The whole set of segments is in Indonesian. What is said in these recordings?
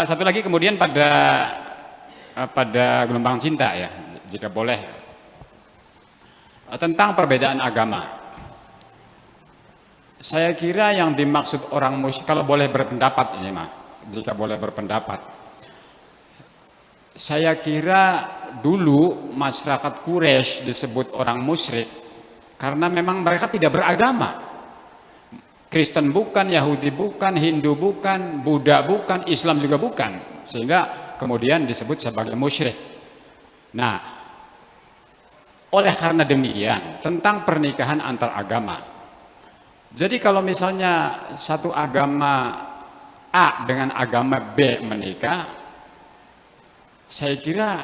Satu lagi kemudian pada gelombang cinta ya, jika boleh, tentang perbedaan agama. Saya kira yang dimaksud orang musyrik, kalau boleh berpendapat ini mah, jika boleh berpendapat, saya kira dulu masyarakat Quraisy disebut orang musyrik karena memang mereka tidak beragama. Kristen bukan, Yahudi bukan, Hindu bukan, Buddha bukan, Islam juga bukan, sehingga kemudian disebut sebagai musyrik. Nah, oleh karena demikian, tentang pernikahan antar agama. Jadi kalau misalnya satu agama A dengan agama B menikah, saya kira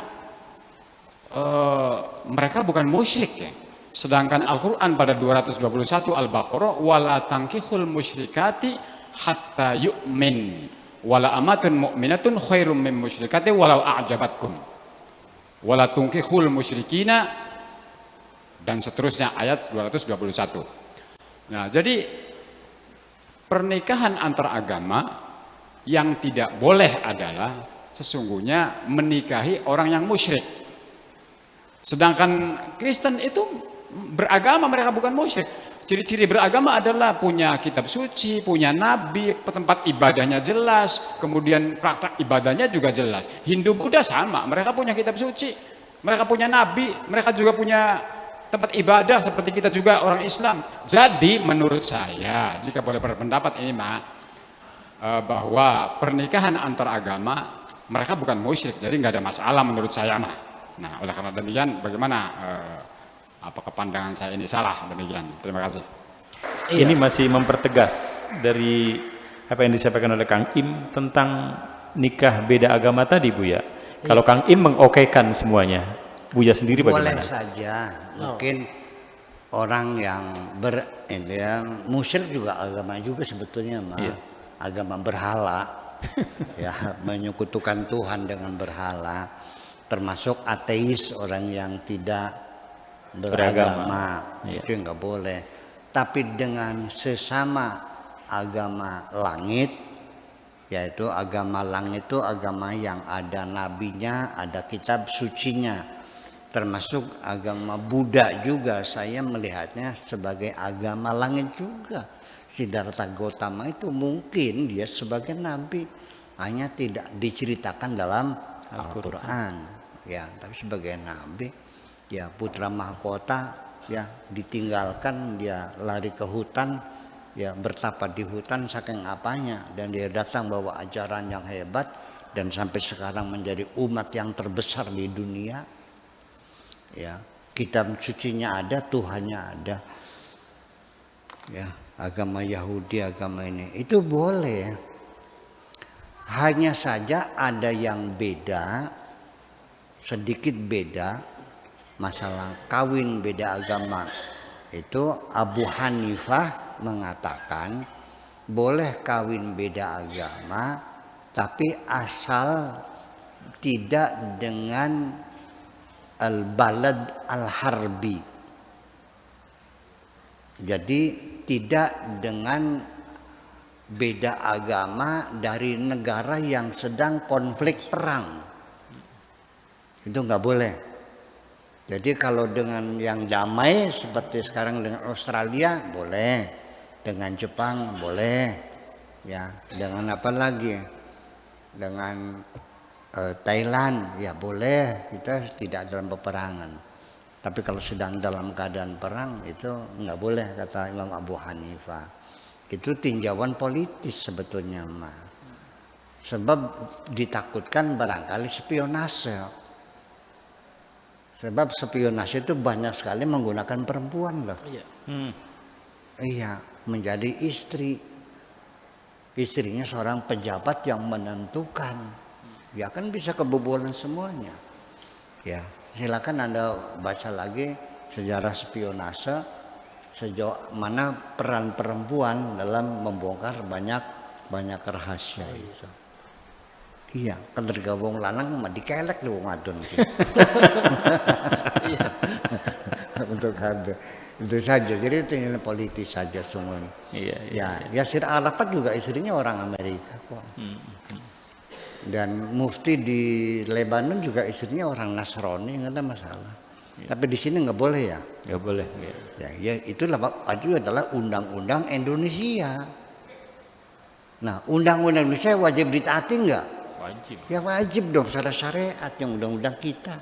mereka bukan musyrik ya. Sedangkan Al-Quran pada 221 Al-Baqarah, wala tankihul musyrikati hatta yu'min wala amatun mu'minatun khairum min musyrikati walau a'jabatkum wala tunkihul musyrikina, dan seterusnya ayat 221. Nah, jadi pernikahan antar agama yang tidak boleh adalah sesungguhnya menikahi orang yang musyrik. Sedangkan Kristen itu beragama, mereka bukan musyrik. Ciri-ciri beragama adalah punya kitab suci, punya nabi, tempat ibadahnya jelas, kemudian praktek ibadahnya juga jelas. Hindu Buddha sama, mereka punya kitab suci, mereka punya nabi, mereka juga punya tempat ibadah seperti kita juga orang Islam. Jadi menurut saya, jika boleh berpendapat ini mah, bahwa pernikahan antar agama mereka bukan musyrik, jadi nggak ada masalah menurut saya mah. Nah, oleh karena demikian, bagaimana apakah pandangan saya ini salah? Demikian. Terima kasih. Ini masih mempertegas dari apa yang disampaikan oleh Kang Im tentang nikah beda agama tadi, Buya. Kalau Kang Im mengokekan semuanya, Buya sendiri bagaimana? Boleh saja, mungkin orang yang musyrik juga agama juga sebetulnya mah. Agama berhala, ya, menyekutukan Tuhan dengan berhala, termasuk ateis, orang yang tidak beragama. Itu nggak boleh. Tapi dengan sesama agama langit, yaitu agama langit itu agama yang ada nabinya, ada kitab sucinya, termasuk agama Buddha juga saya melihatnya sebagai agama langit juga. Siddhartha Gautama itu mungkin dia sebagai nabi, hanya tidak diceritakan dalam Al-Quran, ya, tapi sebagai nabi, ya, putra mahkota, ya, ditinggalkan, dia lari ke hutan, ya, bertapa di hutan saking apanya, dan dia datang bawa ajaran yang hebat dan sampai sekarang menjadi umat yang terbesar di dunia, ya, kitab sucinya ada, Tuhannya ada, ya. Agama Yahudi, agama ini itu boleh, hanya saja ada yang beda, sedikit beda, masalah kawin beda agama. Itu Abu Hanifah mengatakan boleh kawin beda agama, tapi asal tidak dengan al-balad al-harbi. Jadi tidak dengan beda agama dari negara yang sedang konflik perang. Itu nggak boleh. Jadi kalau dengan yang damai seperti sekarang dengan Australia boleh, dengan Jepang boleh, ya, dengan apa lagi? Dengan Thailand ya boleh, kita tidak dalam peperangan. Tapi kalau sedang dalam keadaan perang itu nggak boleh, kata Imam Abu Hanifah. Itu tinjauan politis sebetulnya mah. Sebab ditakutkan barangkali spionase. Sebab spionase itu banyak sekali menggunakan perempuan loh. Iya, menjadi istri. Istrinya seorang pejabat yang menentukan. Ya kan bisa kebobolan semuanya. Ya. Silakan Anda baca lagi sejarah spionase, sejauh mana peran perempuan dalam membongkar banyak rahasia itu. Iya, kan tergabung lanang mah dikelek lu ngadon. Untuk ada. Itu saja. Jadi itu ini politis saja semuanya. Ya, Yasir Arafat juga istrinya orang Amerika kok. Dan mufti di Lebanon juga istrinya orang Nasrani, nggak ada masalah. Tapi di sini nggak boleh ya. Nggak boleh. Ya itulah itu adalah undang-undang Indonesia. Nah, undang-undang Indonesia wajib ditaati nggak? Wajib. Ya wajib dong, secara syariat yang undang-undang kita.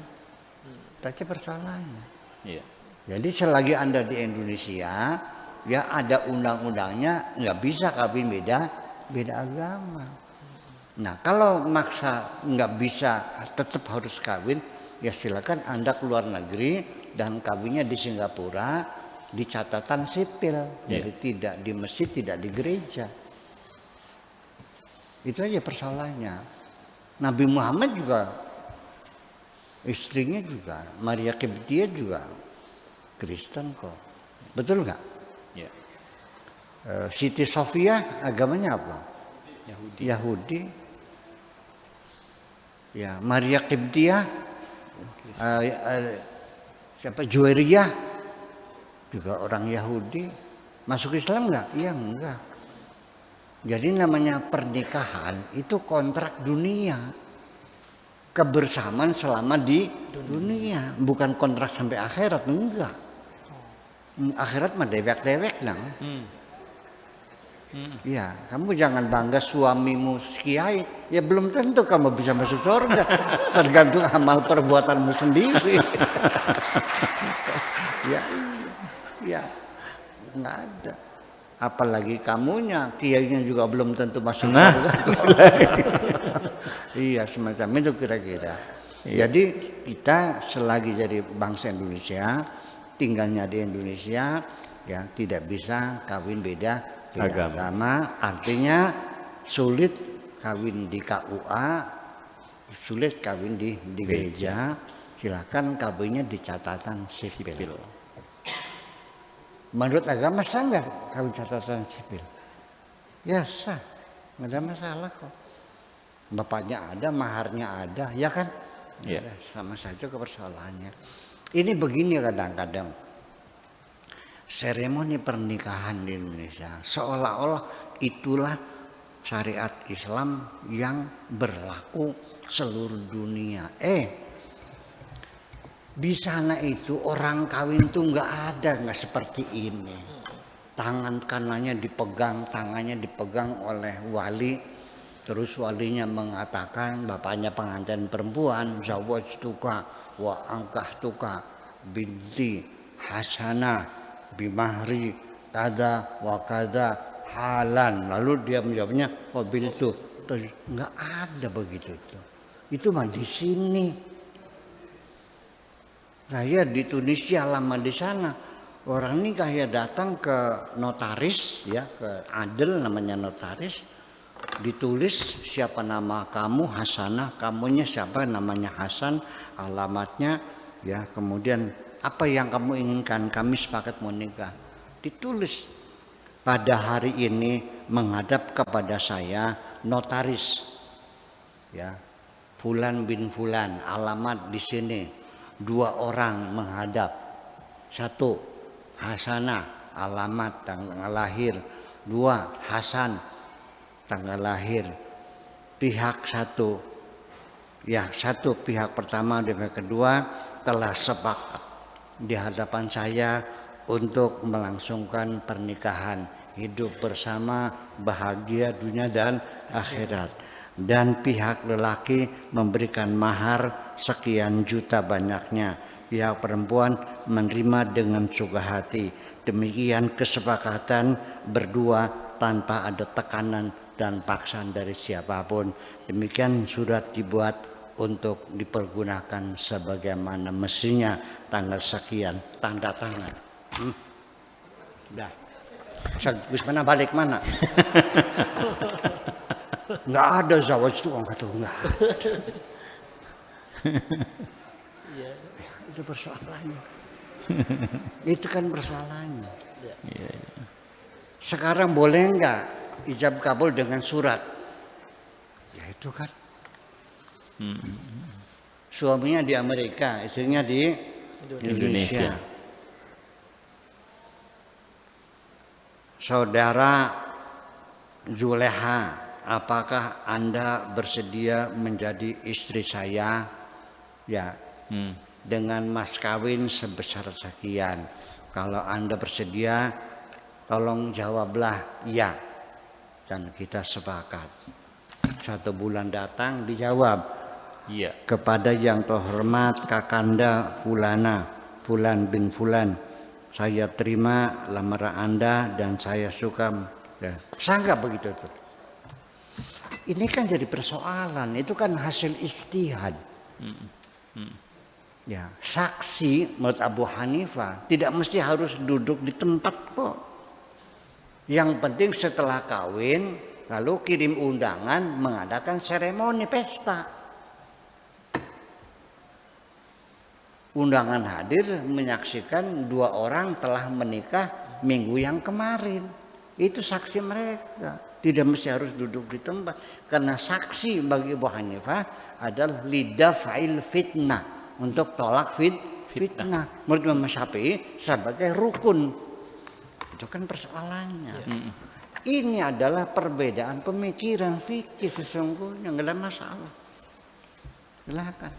Itu aja persoalannya. Iya. Jadi selagi Anda di Indonesia, ya ada undang-undangnya, nggak bisa kawin beda agama. Nah, kalau maksa nggak bisa, tetap harus kawin, ya silakan Anda keluar negeri dan kawinnya di Singapura di catatan sipil, jadi tidak di masjid, tidak di gereja. Itu aja persoalannya. Nabi Muhammad juga, istrinya juga, Maria Qibtiyah juga Kristen kok. Betul nggak? Iya. Siti Sofia agamanya apa? Yahudi. Ya, Maria Qibtiyah, siapa? Juwairiyah juga orang Yahudi. Masuk Islam nggak? Iya enggak. Jadi namanya pernikahan itu kontrak dunia, kebersamaan selama di dunia, bukan kontrak sampai akhirat, enggak. Akhirat mah dewek-dewek nang. Ya, kamu jangan bangga suamimu kiai, ya belum tentu kamu bisa masuk surga, tergantung amal perbuatanmu sendiri. ya, nggak ada. Apalagi kamunya, kiainya juga belum tentu masuk surga. Iya, semacam itu kira-kira. Jadi kita selagi jadi bangsa Indonesia, tinggalnya di Indonesia, ya tidak bisa kawin beda agama. Artinya sulit kawin di KUA, sulit kawin di gereja. Silakan kawinnya di catatan sipil. Menurut agama sah nggak kawin catatan sipil? Ya sah, nggak ada masalah kok. Bapaknya ada, maharnya ada, ya kan? Ya. Sama saja persoalannya. Ini begini kadang-kadang. Seremoni pernikahan di Indonesia seolah-olah itulah syariat Islam yang berlaku seluruh dunia. Di sana itu orang kawin tuh nggak seperti ini. Tangan kanannya tangannya dipegang oleh wali. Terus walinya mengatakan, bapaknya pengantin perempuan, zawajtuka wa angkahtuka binti Hasanah bimahri kada wa kada halan. Lalu dia menjawabnya qabil itu. Terus nggak ada begitu itu. Itu mah di sini. Saya di Tunisia lama di sana. Orang ini kayak datang ke notaris, ya ke adel namanya notaris. Ditulis siapa nama kamu, Hasanah, kamunya siapa namanya Hasan, alamatnya, ya kemudian apa yang kamu inginkan, kami sepakat mau nikah. Ditulis pada hari ini menghadap kepada saya notaris, ya Fulan bin Fulan, alamat di sini. 2 orang menghadap, 1 Hasanah, alamat tanggal lahir, 2 Hasan, tanggal lahir. Pihak satu pihak pertama dan pihak kedua telah sepakat di hadapan saya untuk melangsungkan pernikahan, hidup bersama bahagia dunia dan akhirat. Dan pihak lelaki memberikan mahar sekian juta banyaknya, pihak perempuan menerima dengan suka hati. Demikian kesepakatan berdua tanpa ada tekanan dan paksaan dari siapapun. Demikian surat dibuat untuk dipergunakan sebagaimana mestinya, tanggal sekian, tanda tangan. Dah. Gus mana balik mana? Nggak ada zawaj itu orang kata nggak ada. Itu persoalannya. Itu kan persoalannya. Sekarang boleh nggak ijab kabul dengan surat? Ya itu kan. Suaminya di Amerika, istrinya di Indonesia. Saudara Zuleha apakah Anda bersedia menjadi istri saya? Ya, dengan mas kawin sebesar sekian. Kalau Anda bersedia, tolong jawablah ya. Dan kita sepakat. 1 bulan datang dijawab. Iya. Kepada yang terhormat Kakanda Fulana, Fulan bin Fulan, saya terima lamaran Anda dan saya suka. Ya. Sangka begitu tuh. Ini kan jadi persoalan, itu kan hasil ijtihad. Ya, saksi menurut Abu Hanifah tidak mesti harus duduk di tempat kok. Yang penting setelah kawin lalu kirim undangan mengadakan seremoni pesta. Undangan hadir menyaksikan 2 orang telah menikah minggu yang kemarin. Itu saksi mereka. Tidak mesti harus duduk di tempat. Karena saksi bagi Abu Hanifah adalah lidaf'il fitnah. Untuk tolak fitnah. Menurut Imam Syafi'i sebagai rukun. Itu kan persoalannya. Ini adalah perbedaan pemikiran fikih sesungguhnya. Nggak ada masalah. Silakan.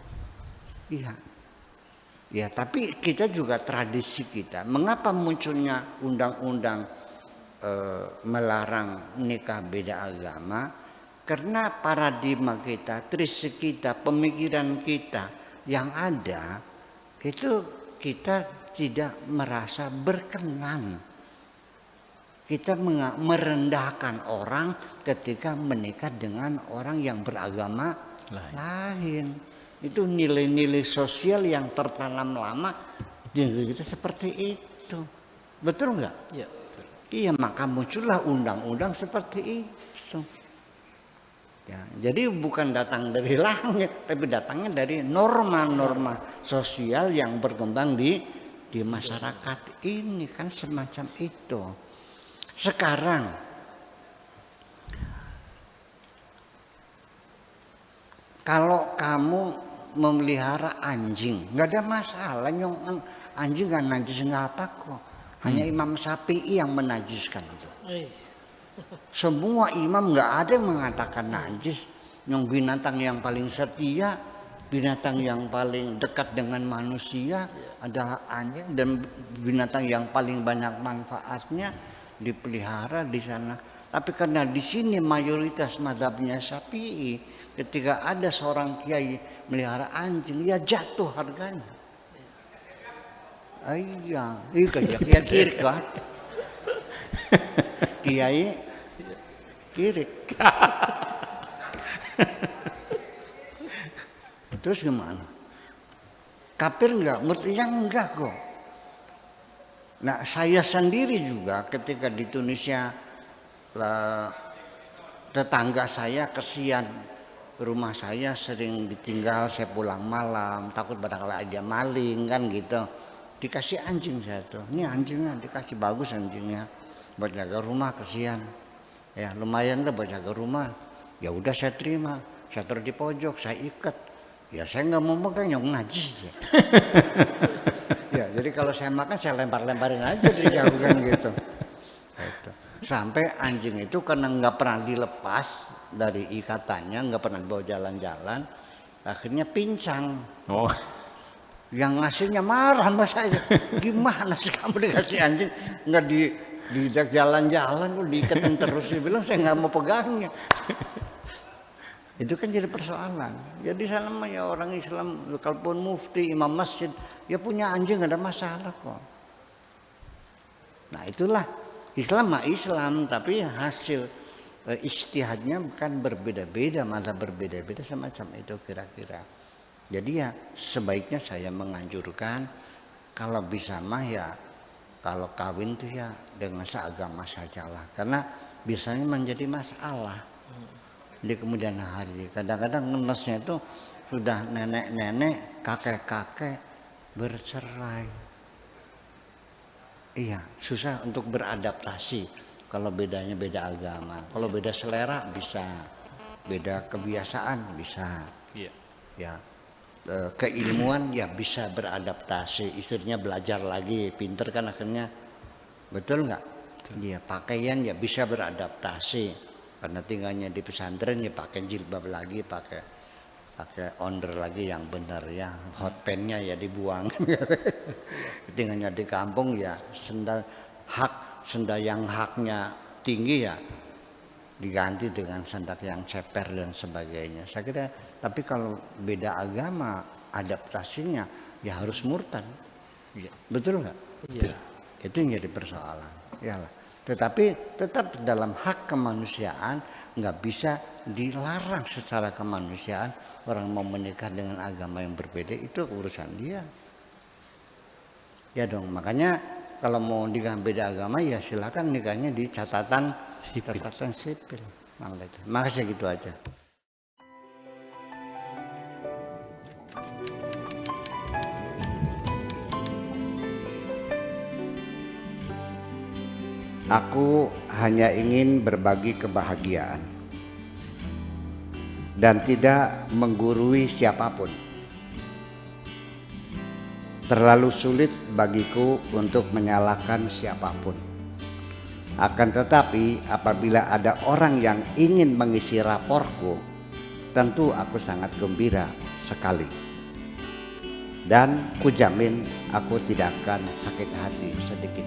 Iya. Ya, tapi kita juga tradisi kita. Mengapa munculnya undang-undang melarang nikah beda agama? Karena paradigma kita, tradisi kita, pemikiran kita yang ada itu kita tidak merasa berkenan. Kita merendahkan orang ketika menikah dengan orang yang beragama lain. Itu nilai-nilai sosial yang tertanam lama di negeri kita seperti itu. Betul nggak? Iya, betul. Iya, maka muncullah undang-undang seperti itu. Ya, jadi bukan datang dari langit, tapi datangnya dari norma-norma sosial yang berkembang di masyarakat ini, kan semacam itu. Sekarang kalau kamu memelihara anjing, nggak ada masalah, anjing nggak najis nggak apa kok. Hanya Imam Syafi'i yang menajiskan itu. Semua imam nggak ada yang mengatakan najis. Yang binatang yang paling setia, binatang yang paling dekat dengan manusia adalah anjing, dan binatang yang paling banyak manfaatnya dipelihara di sana. Tapi karena di sini mayoritas mazhabnya Syafi'i, ketika ada seorang kiai melihara anjing, ya jatuh harganya. Iya, kiai kiri kan? Kiai kiri. Terus gimana? Kafir enggak? Mestinya enggak kok. Nah, saya sendiri juga ketika di Tunisia, tetangga saya kesian, rumah saya sering ditinggal, saya pulang malam, takut barangkali ada maling kan gitu. Dikasih anjing saya tuh, ini anjingnya dikasih, bagus anjingnya, buat jaga rumah, kesian. Ya lumayan lah buat jaga rumah. Ya udah saya terima, saya taruh di pojok, saya ikat. Ya saya nggak mau pegang, yang najis ya. Ya jadi kalau saya makan saya lempar-lemparin aja dijauhkan gitu. Sampai anjing itu karena nggak pernah dilepas dari ikatannya, nggak pernah dibawa jalan-jalan, akhirnya pincang. Oh. Yang ngasihnya marah sama saya. Gimana sih kamu dikasih anjing nggak diajak jalan-jalan, lu diiketin terus? Dia bilang saya nggak mau pegangnya. Itu kan jadi persoalan. Ya di sana mah ya orang Islam, kalaupun mufti, imam masjid, ya punya anjing nggak ada masalah kok. Nah itulah Islam mah Islam, tapi hasil ijtihadnya bukan berbeda-beda, malah berbeda-beda semacam itu kira-kira. Jadi ya sebaiknya saya menganjurkan kalau bisa mah ya kalau kawin tuh ya dengan seagama sajalah, karena biasanya menjadi masalah di kemudian hari. Kadang-kadang ngenesnya itu sudah nenek-nenek, kakek-kakek bercerai. Iya, susah untuk beradaptasi kalau bedanya beda agama. Kalau beda selera bisa, beda kebiasaan bisa. Iya. Ya, keilmuan ya bisa beradaptasi. Istrinya belajar lagi, pinter kan akhirnya, betul nggak? Iya, pakaian ya bisa beradaptasi. Karena tinggalnya di pesantren ya pakai jilbab lagi, pakai onder lagi yang benar ya, hot pantnya ya dibuang. Tinggalnya di kampung ya sendal yang haknya tinggi ya diganti dengan sandal yang ceper dan sebagainya. Saya kira, tapi kalau beda agama adaptasinya ya harus murtad. Iya. Betul nggak? Iya. Itu yang jadi persoalan. Yalah. Tetapi tetap dalam hak kemanusiaan nggak bisa dilarang secara kemanusiaan orang mau menikah dengan agama yang berbeda, itu urusan dia. Ya dong, makanya kalau mau nikah beda agama ya silakan nikahnya di catatan sipil. Makasih gitu aja. Aku hanya ingin berbagi kebahagiaan dan tidak menggurui siapapun. Terlalu sulit bagiku untuk menyalahkan siapapun. Akan tetapi apabila ada orang yang ingin mengisi raporku, tentu aku sangat gembira sekali. Dan kujamin aku tidak akan sakit hati sedikit.